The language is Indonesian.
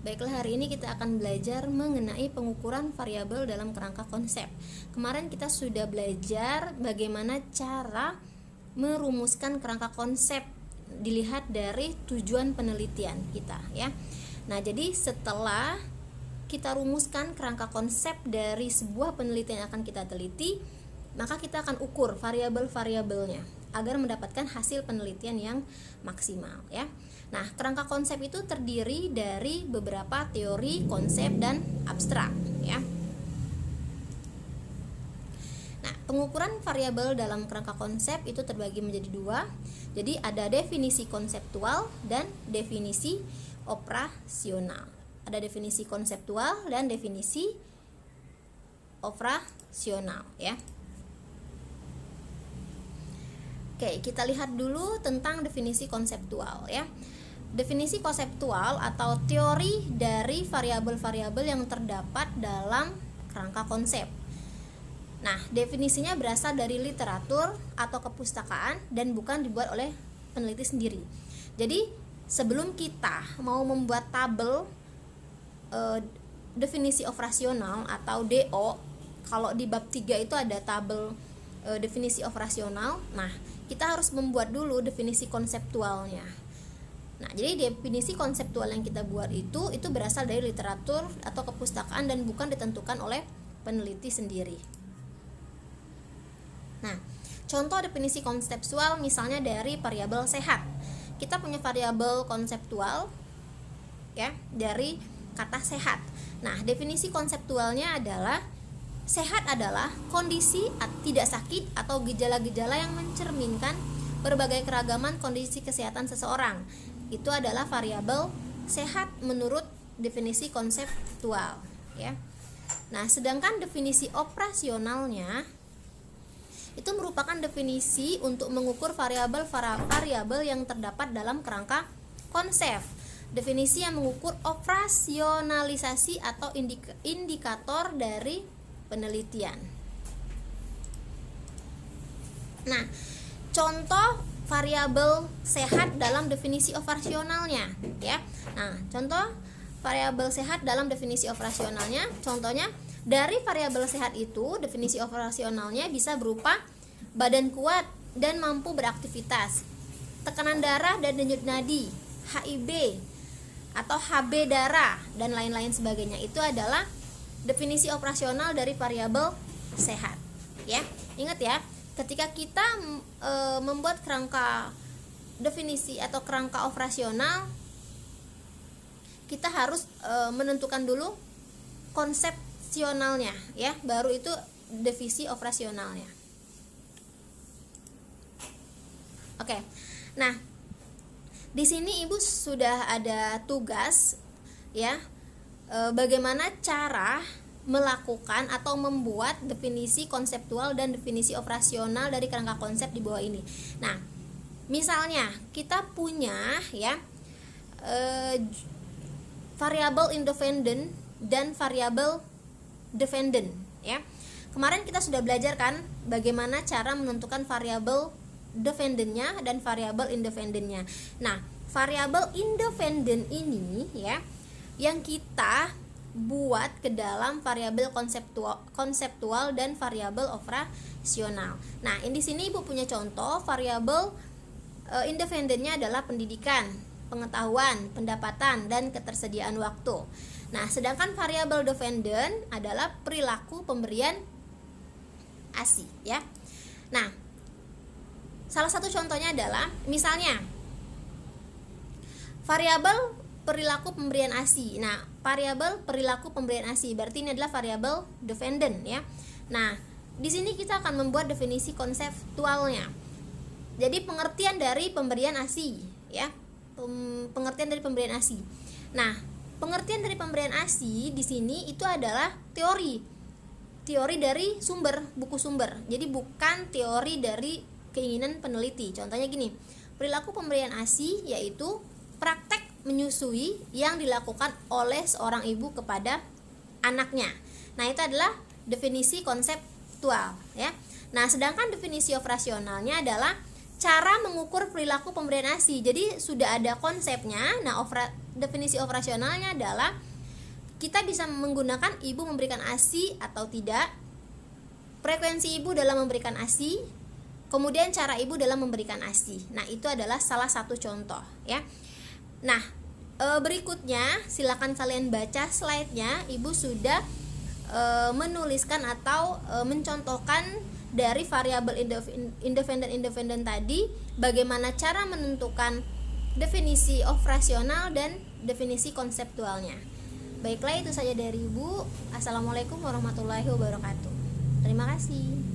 Baiklah, hari ini kita akan belajar mengenai pengukuran variabel dalam kerangka konsep. Kemarin kita sudah belajar bagaimana cara merumuskan kerangka konsep dilihat dari tujuan penelitian kita, ya. Nah, jadi setelah kita rumuskan kerangka konsep dari sebuah penelitian yang akan kita teliti, maka kita akan ukur variabel-variabelnya agar mendapatkan hasil penelitian yang maksimal, ya. Nah, kerangka konsep itu terdiri dari beberapa teori, konsep, dan abstrak, ya. Nah, pengukuran variabel dalam kerangka konsep itu terbagi menjadi dua. Jadi ada definisi konseptual dan definisi operasional. Ada definisi konseptual dan definisi operasional, ya. Oke, kita lihat dulu tentang definisi konseptual, ya. Definisi konseptual atau teori dari variabel-variabel yang terdapat dalam kerangka konsep. Nah, definisinya berasal dari literatur atau kepustakaan dan bukan dibuat oleh peneliti sendiri. Jadi, sebelum kita mau membuat tabel definisi operasional atau DO, kalau di bab 3 itu ada tabel definisi operasional. Nah, kita harus membuat dulu definisi konseptualnya. Nah, jadi definisi konseptual yang kita buat itu berasal dari literatur atau kepustakaan dan bukan ditentukan oleh peneliti sendiri. Nah, contoh definisi konseptual misalnya dari variabel sehat. Kita punya variabel konseptual, ya, dari kata sehat. Nah, definisi konseptualnya adalah sehat adalah kondisi tidak sakit atau gejala-gejala yang mencerminkan berbagai keragaman kondisi kesehatan seseorang. Itu adalah variabel sehat menurut definisi konseptual, ya. Nah, sedangkan definisi operasionalnya itu merupakan definisi untuk mengukur variabel-variabel yang terdapat dalam kerangka konsep. Definisi yang mengukur operasionalisasi atau indikator dari penelitian. Nah, contoh variabel sehat dalam definisi operasionalnya, ya. Nah, contoh variabel sehat dalam definisi operasionalnya, contohnya dari variabel sehat itu definisi operasionalnya bisa berupa badan kuat dan mampu beraktivitas, tekanan darah dan denyut nadi, HIB atau HB darah dan lain-lain sebagainya. Itu adalah definisi operasional dari variabel sehat, ya. Ingat ya, ketika kita membuat kerangka definisi atau kerangka operasional, kita harus menentukan dulu konsepsionalnya, ya, baru itu definisi operasionalnya. Oke. Nah, di sini Ibu sudah ada tugas, ya, bagaimana cara melakukan atau membuat definisi konseptual dan definisi operasional dari kerangka konsep di bawah ini. Nah, misalnya kita punya, ya, variabel independen dan variabel dependent, ya. Kemarin kita sudah belajar kan bagaimana cara menentukan variabel dependennya dan variabel independennya. Nah, variabel independen ini, ya, yang kita buat ke dalam variabel konseptual dan variabel operasional. Nah, di sini Ibu punya contoh variabel independennya adalah pendidikan, pengetahuan, pendapatan, dan ketersediaan waktu. Nah, sedangkan variabel dependent adalah perilaku pemberian ASI, ya. Nah, salah satu contohnya adalah misalnya variabel perilaku pemberian ASI. Nah, variabel perilaku pemberian ASI berarti ini adalah variabel dependent, ya. Nah, di sini kita akan membuat definisi konseptualnya. Jadi pengertian dari pemberian ASI, ya. Pengertian dari pemberian ASI. Nah, pengertian dari pemberian ASI di sini itu adalah teori dari buku sumber. Jadi bukan teori dari keinginan peneliti. Contohnya gini, perilaku pemberian ASI yaitu praktek menyusui yang dilakukan oleh seorang ibu kepada anaknya. Nah, itu adalah definisi konseptual, ya. Nah, sedangkan definisi operasionalnya adalah cara mengukur perilaku pemberian ASI. Jadi sudah ada konsepnya. Nah, definisi operasionalnya adalah kita bisa menggunakan ibu memberikan ASI atau tidak, frekuensi ibu dalam memberikan ASI, kemudian cara ibu dalam memberikan ASI. Nah, itu adalah salah satu contoh ya. Nah, berikutnya silakan kalian baca slide-nya. Ibu sudah menuliskan atau mencontohkan dari variabel independen tadi, bagaimana cara menentukan definisi operasional dan definisi konseptualnya. Baiklah, itu saja dari Ibu. Assalamualaikum warahmatullahi wabarakatuh. Terima kasih.